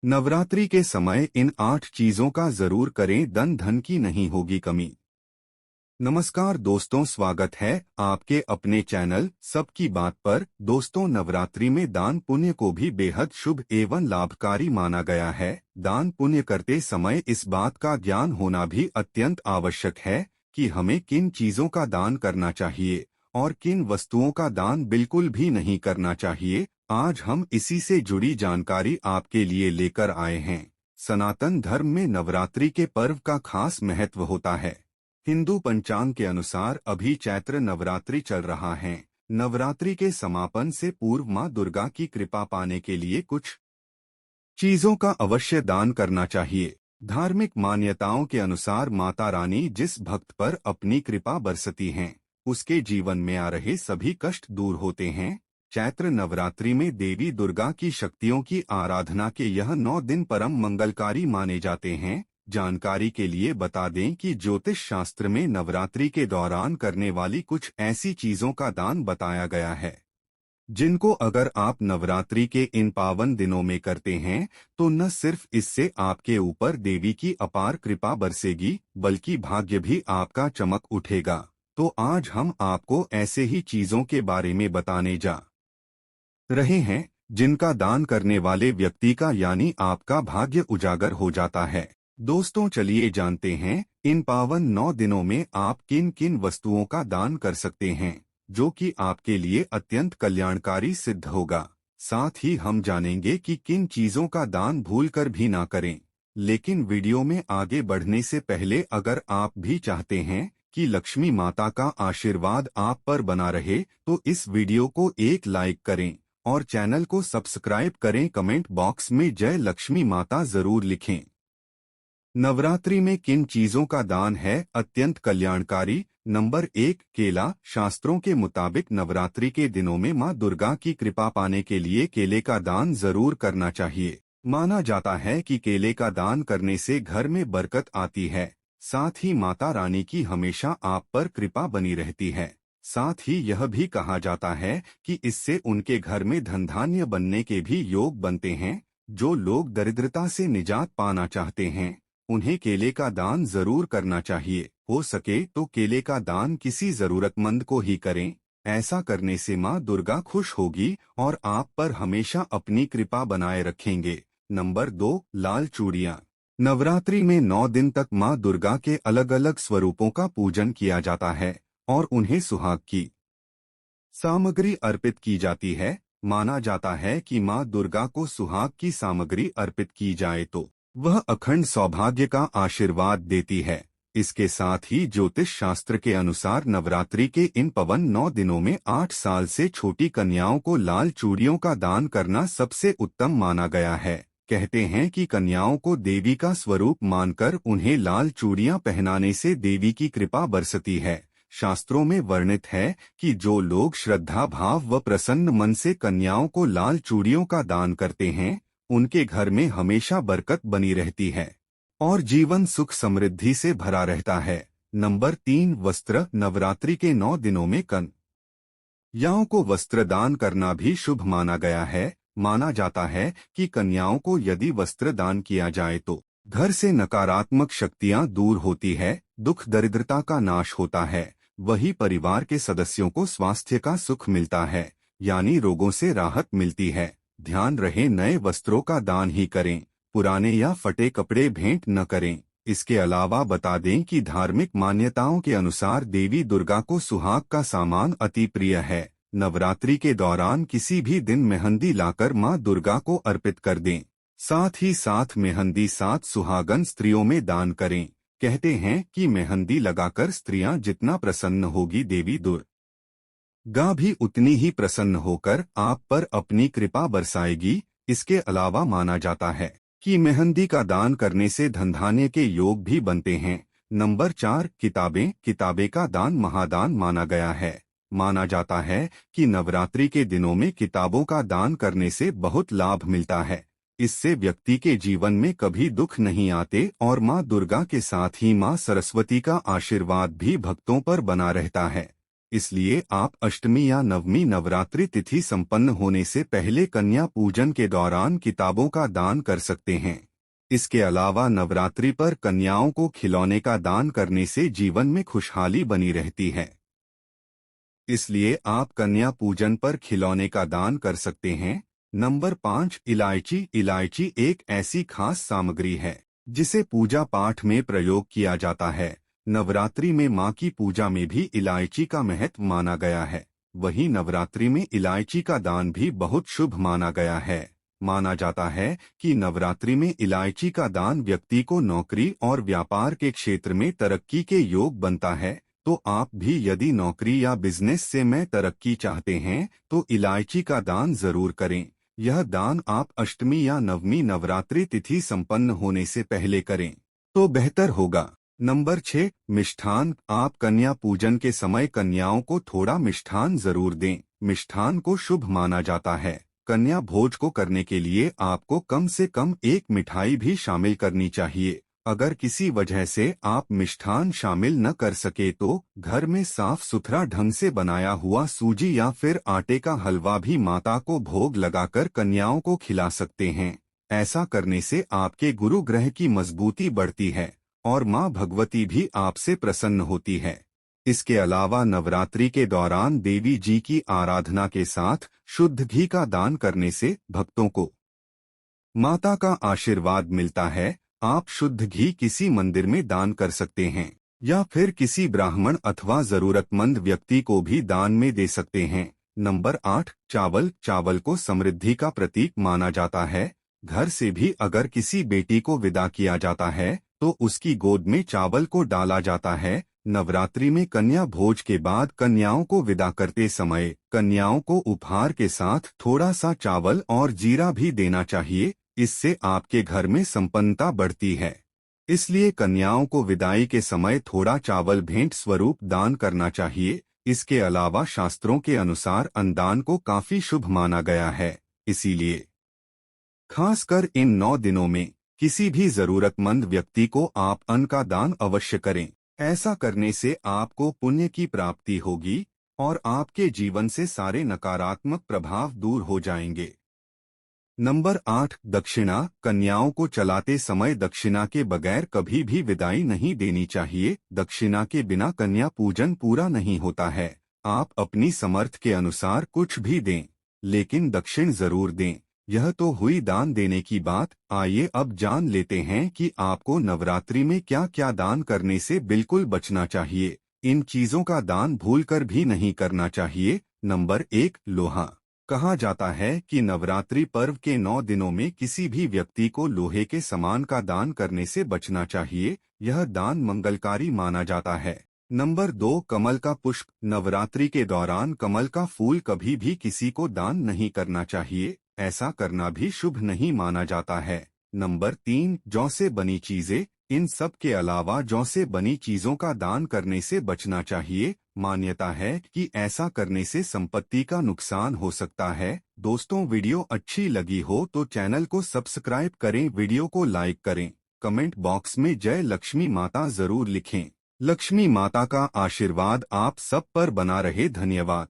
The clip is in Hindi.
नवरात्रि के समय इन 8 चीजों का जरूर करें, धन की नहीं होगी कमी। नमस्कार दोस्तों, स्वागत है आपके अपने चैनल सबकी बात पर। दोस्तों, नवरात्रि में दान पुण्य को भी बेहद शुभ एवं लाभकारी माना गया है। दान पुण्य करते समय इस बात का ज्ञान होना भी अत्यंत आवश्यक है कि हमें किन चीजों का दान करना चाहिए और किन वस्तुओं का दान बिल्कुल भी नहीं करना चाहिए। आज हम इसी से जुड़ी जानकारी आपके लिए लेकर आए हैं। सनातन धर्म में नवरात्रि के पर्व का खास महत्व होता है। हिंदू पंचांग के अनुसार अभी चैत्र नवरात्रि चल रहा है। नवरात्रि के समापन से पूर्व मां दुर्गा की कृपा पाने के लिए कुछ चीजों का अवश्य दान करना चाहिए। धार्मिक मान्यताओं के अनुसार माता रानी जिस भक्त पर अपनी कृपा बरसती हैं, उसके जीवन में आ रहे सभी कष्ट दूर होते हैं। चैत्र नवरात्रि में देवी दुर्गा की शक्तियों की आराधना के यह 9 दिन परम मंगलकारी माने जाते हैं। जानकारी के लिए बता दें कि ज्योतिष शास्त्र में नवरात्रि के दौरान करने वाली कुछ ऐसी चीजों का दान बताया गया है, जिनको अगर आप नवरात्रि के इन पावन दिनों में करते हैं तो न सिर्फ इससे आपके ऊपर देवी की अपार कृपा बरसेगी, बल्कि भाग्य भी आपका चमक उठेगा। तो आज हम आपको ऐसे ही चीजों के बारे में बताने जा रहे हैं, जिनका दान करने वाले व्यक्ति का यानी आपका भाग्य उजागर हो जाता है। दोस्तों, चलिए जानते हैं इन पावन 9 दिनों में आप किन किन वस्तुओं का दान कर सकते हैं, जो कि आपके लिए अत्यंत कल्याणकारी सिद्ध होगा। साथ ही हम जानेंगे कि किन चीजों का दान भूलकर भी ना करें। लेकिन वीडियो में आगे बढ़ने से पहले अगर आप भी चाहते हैं कि लक्ष्मी माता का आशीर्वाद आप पर बना रहे, तो इस वीडियो को एक लाइक करें और चैनल को सब्सक्राइब करें। कमेंट बॉक्स में जय लक्ष्मी माता जरूर लिखें। नवरात्रि में किन चीजों का दान है अत्यंत कल्याणकारी? नंबर 1, केला। शास्त्रों के मुताबिक नवरात्रि के दिनों में मां दुर्गा की कृपा पाने के लिए केले का दान जरूर करना चाहिए। माना जाता है कि केले का दान करने से घर में बरकत आती है, साथ ही माता रानी की हमेशा आप पर कृपा बनी रहती है। साथ ही यह भी कहा जाता है कि इससे उनके घर में धन धान्य बनने के भी योग बनते हैं। जो लोग दरिद्रता से निजात पाना चाहते हैं, उन्हें केले का दान जरूर करना चाहिए। हो सके तो केले का दान किसी जरूरतमंद को ही करें। ऐसा करने से मां दुर्गा खुश होगी और आप पर हमेशा अपनी कृपा बनाए रखेंगे। नंबर 2, लाल चूड़ियां। नवरात्रि में 9 दिन तक मां दुर्गा के अलग अलग स्वरूपों का पूजन किया जाता है और उन्हें सुहाग की सामग्री अर्पित की जाती है। माना जाता है कि मां दुर्गा को सुहाग की सामग्री अर्पित की जाए तो वह अखंड सौभाग्य का आशीर्वाद देती है। इसके साथ ही ज्योतिष शास्त्र के अनुसार नवरात्रि के इन पवन 9 दिनों में 8 साल से छोटी कन्याओं को लाल चूड़ियों का दान करना सबसे उत्तम माना गया है। कहते हैं कि कन्याओं को देवी का स्वरूप मानकर उन्हें लाल चूड़ियां पहनाने से देवी की कृपा बरसती है। शास्त्रों में वर्णित है कि जो लोग श्रद्धा भाव व प्रसन्न मन से कन्याओं को लाल चूड़ियों का दान करते हैं, उनके घर में हमेशा बरकत बनी रहती है और जीवन सुख समृद्धि से भरा रहता है। नंबर 3, वस्त्र। नवरात्रि के 9 दिनों में कन्याओं को वस्त्र दान करना भी शुभ माना गया है। माना जाता है कि कन्याओं को यदि वस्त्र दान किया जाए तो घर से नकारात्मक शक्तियां दूर होती है, दुख दरिद्रता का नाश होता है, वही परिवार के सदस्यों को स्वास्थ्य का सुख मिलता है, यानी रोगों से राहत मिलती है। ध्यान रहे, नए वस्त्रों का दान ही करें, पुराने या फटे कपड़े भेंट न करें। इसके अलावा बता दें कि धार्मिक मान्यताओं के अनुसार देवी दुर्गा को सुहाग का सामान अति प्रिय है। नवरात्रि के दौरान किसी भी दिन मेहंदी लाकर मां दुर्गा को अर्पित कर दें। साथ ही साथ मेहंदी 7 सुहागन स्त्रियों में दान करें। कहते हैं कि मेहंदी लगाकर स्त्रियां जितना प्रसन्न होगी, देवी दुर्गा भी उतनी ही प्रसन्न होकर आप पर अपनी कृपा बरसाएगी। इसके अलावा माना जाता है कि मेहंदी का दान करने से धनधान्य के योग भी बनते हैं। नंबर 4, किताबें। किताबें का दान महादान माना गया है। माना जाता है कि नवरात्रि के दिनों में किताबों का दान करने से बहुत लाभ मिलता है। इससे व्यक्ति के जीवन में कभी दुख नहीं आते और मां दुर्गा के साथ ही मां सरस्वती का आशीर्वाद भी भक्तों पर बना रहता है। इसलिए आप अष्टमी या नवमी नवरात्रि तिथि संपन्न होने से पहले कन्या पूजन के दौरान किताबों का दान कर सकते हैं। इसके अलावा नवरात्रि पर कन्याओं को खिलौने का दान करने से जीवन में खुशहाली बनी रहती है। इसलिए आप कन्या पूजन पर खिलौने का दान कर सकते हैं। नंबर 5, इलायची। इलायची एक ऐसी खास सामग्री है जिसे पूजा पाठ में प्रयोग किया जाता है। नवरात्रि में मां की पूजा में भी इलायची का महत्व माना गया है। वहीं नवरात्रि में इलायची का दान भी बहुत शुभ माना गया है। माना जाता है कि नवरात्रि में इलायची का दान व्यक्ति को नौकरी और व्यापार के क्षेत्र में तरक्की के योग बनता है। तो आप भी यदि नौकरी या बिजनेस से में तरक्की चाहते हैं तो इलायची का दान जरूर करें। यह दान आप अष्टमी या नवमी नवरात्रि तिथि संपन्न होने से पहले करें तो बेहतर होगा। नंबर 6, मिष्ठान। आप कन्या पूजन के समय कन्याओं को थोड़ा मिष्ठान जरूर दें। मिष्ठान को शुभ माना जाता है। कन्या भोज को करने के लिए आपको कम से कम एक मिठाई भी शामिल करनी चाहिए। अगर किसी वजह से आप मिष्ठान शामिल न कर सके तो घर में साफ सुथरा ढंग से बनाया हुआ सूजी या फिर आटे का हलवा भी माता को भोग लगाकर कन्याओं को खिला सकते हैं। ऐसा करने से आपके गुरु ग्रह की मजबूती बढ़ती है और मां भगवती भी आपसे प्रसन्न होती है। इसके अलावा नवरात्रि के दौरान देवी जी की आराधना के साथ शुद्ध घी का दान करने से भक्तों को माता का आशीर्वाद मिलता है। आप शुद्ध घी किसी मंदिर में दान कर सकते हैं या फिर किसी ब्राह्मण अथवा जरूरतमंद व्यक्ति को भी दान में दे सकते हैं। नंबर 8, चावल। चावल को समृद्धि का प्रतीक माना जाता है। घर से भी अगर किसी बेटी को विदा किया जाता है तो उसकी गोद में चावल को डाला जाता है। नवरात्रि में कन्या भोज के बाद कन्याओं को विदा करते समय कन्याओं को उपहार के साथ थोड़ा सा चावल और जीरा भी देना चाहिए। इससे आपके घर में संपन्नता बढ़ती है। इसलिए कन्याओं को विदाई के समय थोड़ा चावल भेंट स्वरूप दान करना चाहिए। इसके अलावा शास्त्रों के अनुसार अन्नदान को काफी शुभ माना गया है। इसीलिए खासकर इन 9 दिनों में किसी भी जरूरतमंद व्यक्ति को आप अन्न का दान अवश्य करें। ऐसा करने से आपको पुण्य की प्राप्ति होगी और आपके जीवन से सारे नकारात्मक प्रभाव दूर हो जाएंगे। नंबर 8, दक्षिणा। कन्याओं को चलाते समय दक्षिणा के बगैर कभी भी विदाई नहीं देनी चाहिए। दक्षिणा के बिना कन्या पूजन पूरा नहीं होता है। आप अपनी समर्थ के अनुसार कुछ भी दें, लेकिन दक्षिण जरूर दें। यह तो हुई दान देने की बात। आइए अब जान लेते हैं कि आपको नवरात्रि में क्या क्या दान करने से बिल्कुल बचना चाहिए। इन चीजों का दान भूलकर भी नहीं करना चाहिए। नंबर 1, लोहा। कहा जाता है कि नवरात्रि पर्व के 9 दिनों में किसी भी व्यक्ति को लोहे के सामान का दान करने से बचना चाहिए। यह दान मंगलकारी माना जाता है। नंबर 2, कमल का पुष्प। नवरात्रि के दौरान कमल का फूल कभी भी किसी को दान नहीं करना चाहिए। ऐसा करना भी शुभ नहीं माना जाता है। नंबर 3, जौ से बनी चीजें। इन सब के अलावा जौ से बनी चीजों का दान करने से बचना चाहिए। मान्यता है कि ऐसा करने से संपत्ति का नुकसान हो सकता है। दोस्तों, वीडियो अच्छी लगी हो तो चैनल को सब्सक्राइब करें, वीडियो को लाइक करें, कमेंट बॉक्स में जय लक्ष्मी माता जरूर लिखें। लक्ष्मी माता का आशीर्वाद आप सब पर बना रहे। धन्यवाद।